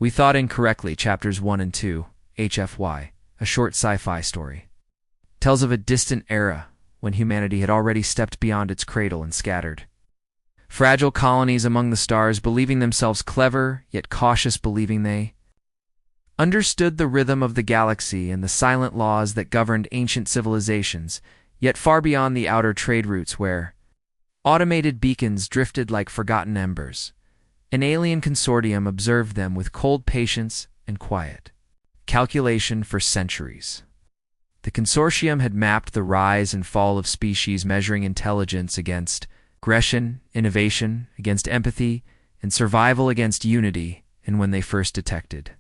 We Thought Incorrectly, Chapters 1 and 2, HFY, a short sci-fi story, tells of a distant era when humanity had already stepped beyond its cradle and scattered. Fragile colonies among the stars, believing themselves clever, yet cautious, believing they understood the rhythm of the galaxy and the silent laws that governed ancient civilizations, yet far beyond the outer trade routes where automated beacons drifted like forgotten embers. An alien consortium observed them with cold patience and quiet calculation for centuries. The consortium had mapped the rise and fall of species, measuring intelligence against aggression, innovation against empathy, and survival against unity, and when they first detected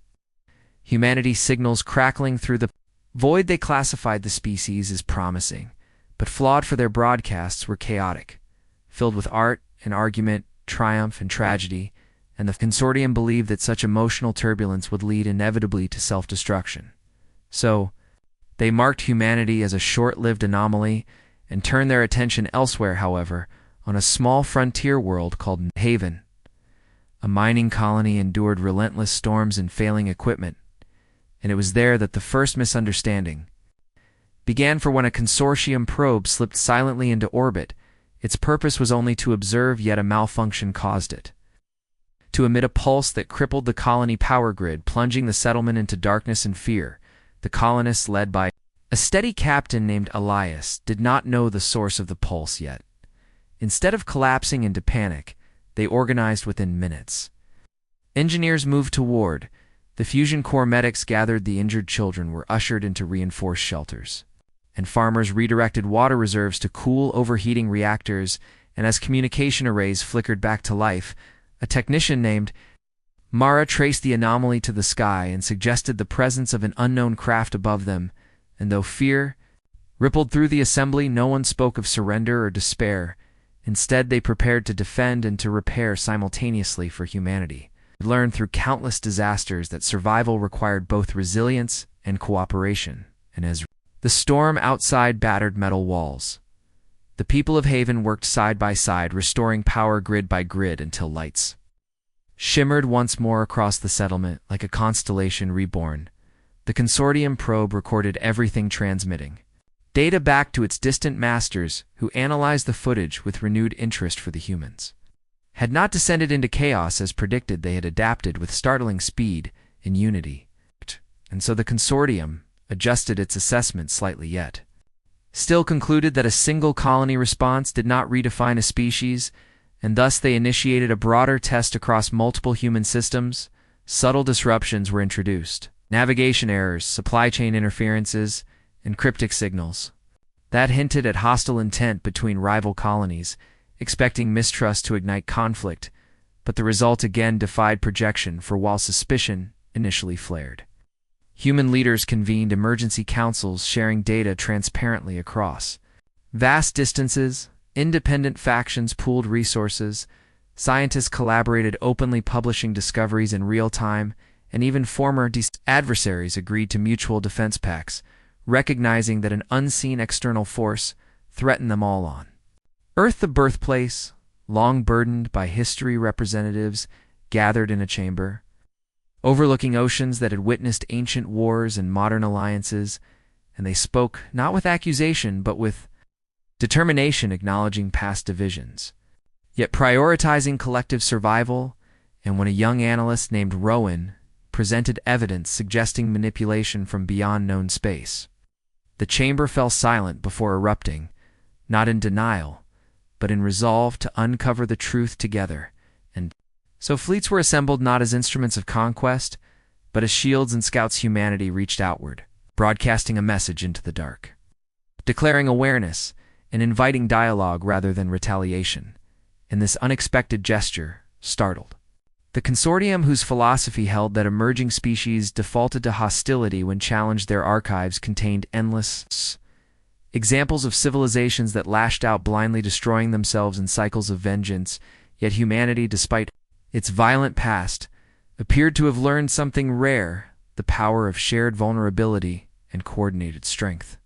humanity signals crackling through the void, they classified the species as promising, but flawed, for their broadcasts were chaotic, filled with art and argument, triumph and tragedy, and the consortium believed that such emotional turbulence would lead inevitably to self-destruction. So, they marked humanity as a short-lived anomaly and turned their attention elsewhere, however, on a small frontier world called Haven. A mining colony endured relentless storms and failing equipment, and it was there that the first misunderstanding began, for when a consortium probe slipped silently into orbit, its purpose was only to observe, yet a malfunction caused it to emit a pulse that crippled the colony power grid, plunging the settlement into darkness and fear. The colonists, led by a steady captain named Elias, did not know the source of the pulse yet. Instead of collapsing into panic, they organized within minutes. Engineers moved toward the fusion core, medics gathered the injured, children were ushered into reinforced shelters, and farmers redirected water reserves to cool overheating reactors. And as communication arrays flickered back to life, a technician named Mara traced the anomaly to the sky and suggested the presence of an unknown craft above them. And though fear rippled through the assembly, no one spoke of surrender or despair. Instead, they prepared to defend and to repair simultaneously, for humanity had learned through countless disasters that survival required both resilience and cooperation. And as the storm outside battered metal walls, the people of Haven worked side by side, restoring power grid by grid until lights shimmered once more across the settlement like a constellation reborn. The consortium probe recorded everything, transmitting data back to its distant masters, who analyzed the footage with renewed interest, for the humans had not descended into chaos as predicted. They had adapted with startling speed and unity. And so the consortium adjusted its assessment slightly, yet still concluded that a single colony response did not redefine a species, and thus they initiated a broader test across multiple human systems. Subtle disruptions were introduced: navigation errors, supply chain interferences, and cryptic signals that hinted at hostile intent between rival colonies, expecting mistrust to ignite conflict. But the result again defied projection, for while suspicion initially flared, human leaders convened emergency councils, sharing data transparently across vast distances. Independent factions pooled resources, scientists collaborated openly, publishing discoveries in real time, and even former adversaries agreed to mutual defense pacts, recognizing that an unseen external force threatened them all. On Earth, the birthplace, long burdened by history, representatives gathered in a chamber overlooking oceans that had witnessed ancient wars and modern alliances, and they spoke not with accusation but with determination, acknowledging past divisions, yet prioritizing collective survival. And when a young analyst named Rowan presented evidence suggesting manipulation from beyond known space, the chamber fell silent before erupting, not in denial, but in resolve to uncover the truth together. And so fleets were assembled, not as instruments of conquest, but as shields and scouts. Humanity reached outward, broadcasting a message into the dark, declaring awareness and inviting dialogue rather than retaliation. And this unexpected gesture startled the consortium, whose philosophy held that emerging species defaulted to hostility when challenged. Their archives contained endless examples of civilizations that lashed out blindly, destroying themselves in cycles of vengeance. Yet humanity, despite its violent past, appeared to have learned something rare: the power of shared vulnerability and coordinated strength.